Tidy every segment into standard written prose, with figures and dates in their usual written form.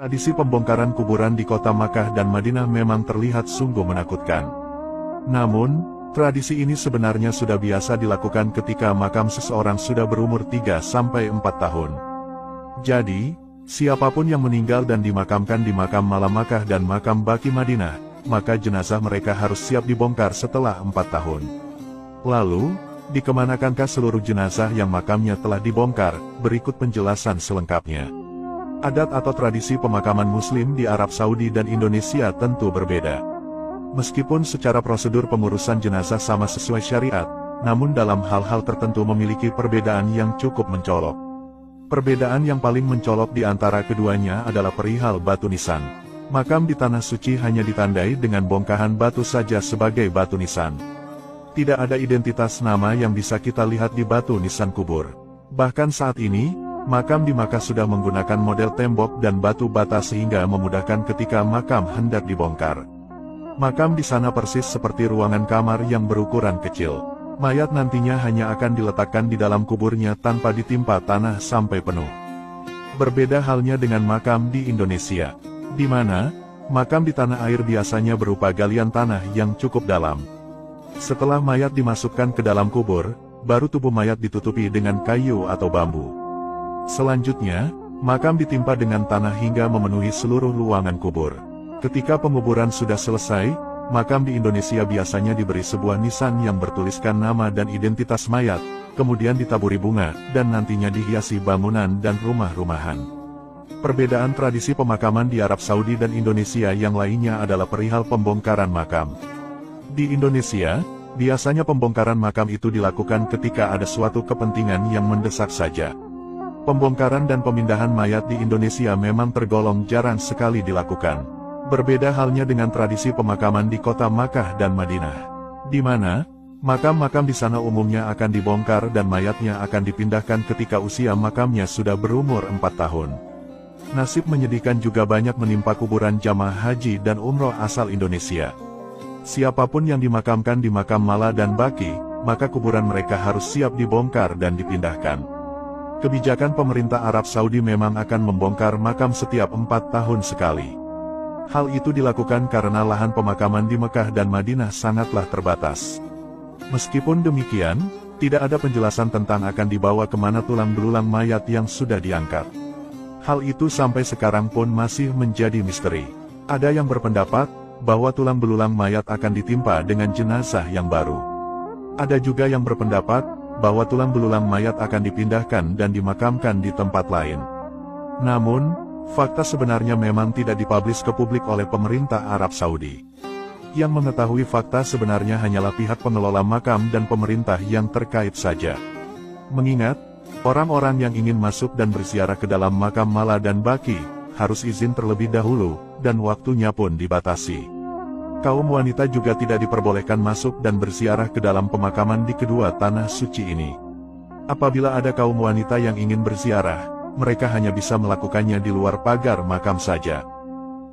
Tradisi pembongkaran kuburan di kota Makkah dan Madinah memang terlihat sungguh menakutkan. Namun, tradisi ini sebenarnya sudah biasa dilakukan ketika makam seseorang sudah berumur 3-4 tahun. Jadi, siapapun yang meninggal dan dimakamkan di makam Mala Makkah dan makam Baqi Madinah, maka jenazah mereka harus siap dibongkar setelah 4 tahun. Lalu, dikemanakannkah seluruh jenazah yang makamnya telah dibongkar? Berikut penjelasan selengkapnya. Adat atau tradisi pemakaman Muslim di Arab Saudi dan Indonesia tentu berbeda. Meskipun secara prosedur pengurusan jenazah sama sesuai syariat, namun dalam hal-hal tertentu memiliki perbedaan yang cukup mencolok. Perbedaan yang paling mencolok di antara keduanya adalah perihal batu nisan. Makam di Tanah Suci hanya ditandai dengan bongkahan batu saja sebagai batu nisan. Tidak ada identitas nama yang bisa kita lihat di batu nisan kubur. Bahkan saat ini, makam di Makkah sudah menggunakan model tembok dan batu bata sehingga memudahkan ketika makam hendak dibongkar. Makam di sana persis seperti ruangan kamar yang berukuran kecil. Mayat nantinya hanya akan diletakkan di dalam kuburnya tanpa ditimpa tanah sampai penuh. Berbeda halnya dengan makam di Indonesia, di mana makam di tanah air biasanya berupa galian tanah yang cukup dalam. Setelah mayat dimasukkan ke dalam kubur, baru tubuh mayat ditutupi dengan kayu atau bambu. Selanjutnya, makam ditimpa dengan tanah hingga memenuhi seluruh ruangan kubur. Ketika penguburan sudah selesai, makam di Indonesia biasanya diberi sebuah nisan yang bertuliskan nama dan identitas mayat, kemudian ditaburi bunga, dan nantinya dihiasi bangunan dan rumah-rumahan. Perbedaan tradisi pemakaman di Arab Saudi dan Indonesia yang lainnya adalah perihal pembongkaran makam. Di Indonesia, biasanya pembongkaran makam itu dilakukan ketika ada suatu kepentingan yang mendesak saja. Pembongkaran dan pemindahan mayat di Indonesia memang tergolong jarang sekali dilakukan. Berbeda halnya dengan tradisi pemakaman di kota Makkah dan Madinah, di mana makam-makam di sana umumnya akan dibongkar dan mayatnya akan dipindahkan ketika usia makamnya sudah berumur 4 tahun. Nasib menyedihkan juga banyak menimpa kuburan jamaah haji dan umroh asal Indonesia. Siapapun yang dimakamkan di makam Mala dan Baqi, maka kuburan mereka harus siap dibongkar dan dipindahkan. Kebijakan pemerintah Arab Saudi memang akan membongkar makam setiap 4 tahun sekali. Hal itu dilakukan karena lahan pemakaman di Mekah dan Madinah sangatlah terbatas. Meskipun demikian, tidak ada penjelasan tentang akan dibawa kemana tulang belulang mayat yang sudah diangkat. Hal itu sampai sekarang pun masih menjadi misteri. Ada yang berpendapat bahwa tulang belulang mayat akan ditimpa dengan jenazah yang baru. Ada juga yang berpendapat bahwa tulang belulang mayat akan dipindahkan dan dimakamkan di tempat lain. Namun, fakta sebenarnya memang tidak dipublis ke publik oleh pemerintah Arab Saudi. Yang mengetahui fakta sebenarnya hanyalah pihak pengelola makam dan pemerintah yang terkait saja. Mengingat, orang-orang yang ingin masuk dan berziarah ke dalam makam Mala dan Baqi, harus izin terlebih dahulu, dan waktunya pun dibatasi. Kaum wanita juga tidak diperbolehkan masuk dan berziarah ke dalam pemakaman di kedua tanah suci ini. Apabila ada kaum wanita yang ingin berziarah, mereka hanya bisa melakukannya di luar pagar makam saja.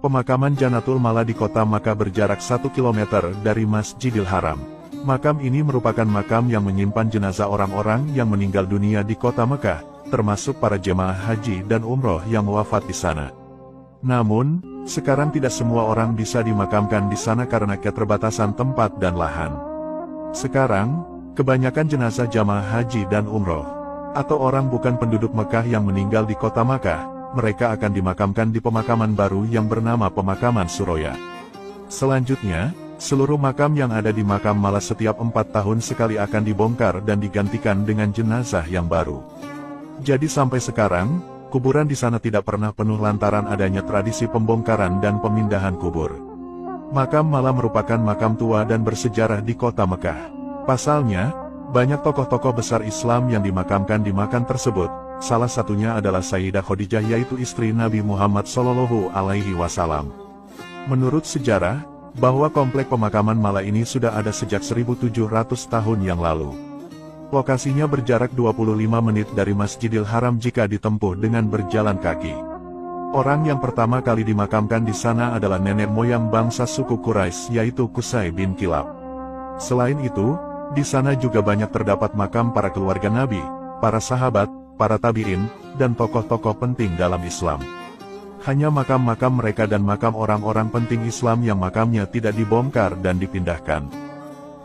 Pemakaman Janatul Mala di kota Makkah berjarak 1 km dari Masjidil Haram. Makam ini merupakan makam yang menyimpan jenazah orang-orang yang meninggal dunia di kota Makkah, termasuk para jemaah haji dan umroh yang wafat di sana. Namun, sekarang tidak semua orang bisa dimakamkan di sana karena keterbatasan tempat dan lahan. Sekarang, kebanyakan jenazah jamaah haji dan umroh, atau orang bukan penduduk Mekah yang meninggal di kota Makkah, mereka akan dimakamkan di pemakaman baru yang bernama Pemakaman Suroya. Selanjutnya, seluruh makam yang ada di makam Mala setiap 4 tahun sekali akan dibongkar dan digantikan dengan jenazah yang baru. Jadi sampai sekarang, kuburan di sana tidak pernah penuh lantaran adanya tradisi pembongkaran dan pemindahan kubur. Makam Mala merupakan makam tua dan bersejarah di kota Mekah. Pasalnya, banyak tokoh-tokoh besar Islam yang dimakamkan di makam tersebut, salah satunya adalah Sayyidah Khadijah yaitu istri Nabi Muhammad SAW. Menurut sejarah, bahwa komplek pemakaman Mala ini sudah ada sejak 1700 tahun yang lalu. Lokasinya berjarak 25 menit dari Masjidil Haram jika ditempuh dengan berjalan kaki. Orang yang pertama kali dimakamkan di sana adalah nenek moyang bangsa suku Quraisy yaitu Qusay bin Kilab. Selain itu, di sana juga banyak terdapat makam para keluarga Nabi, para sahabat, para tabi'in, dan tokoh-tokoh penting dalam Islam. Hanya makam-makam mereka dan makam orang-orang penting Islam yang makamnya tidak dibongkar dan dipindahkan.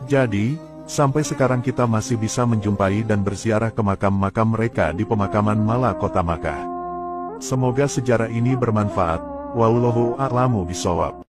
Jadi, sampai sekarang kita masih bisa menjumpai dan berziarah ke makam-makam mereka di pemakaman Mala Kota Makkah. Semoga sejarah ini bermanfaat. Wallahu a'lamu bishawab.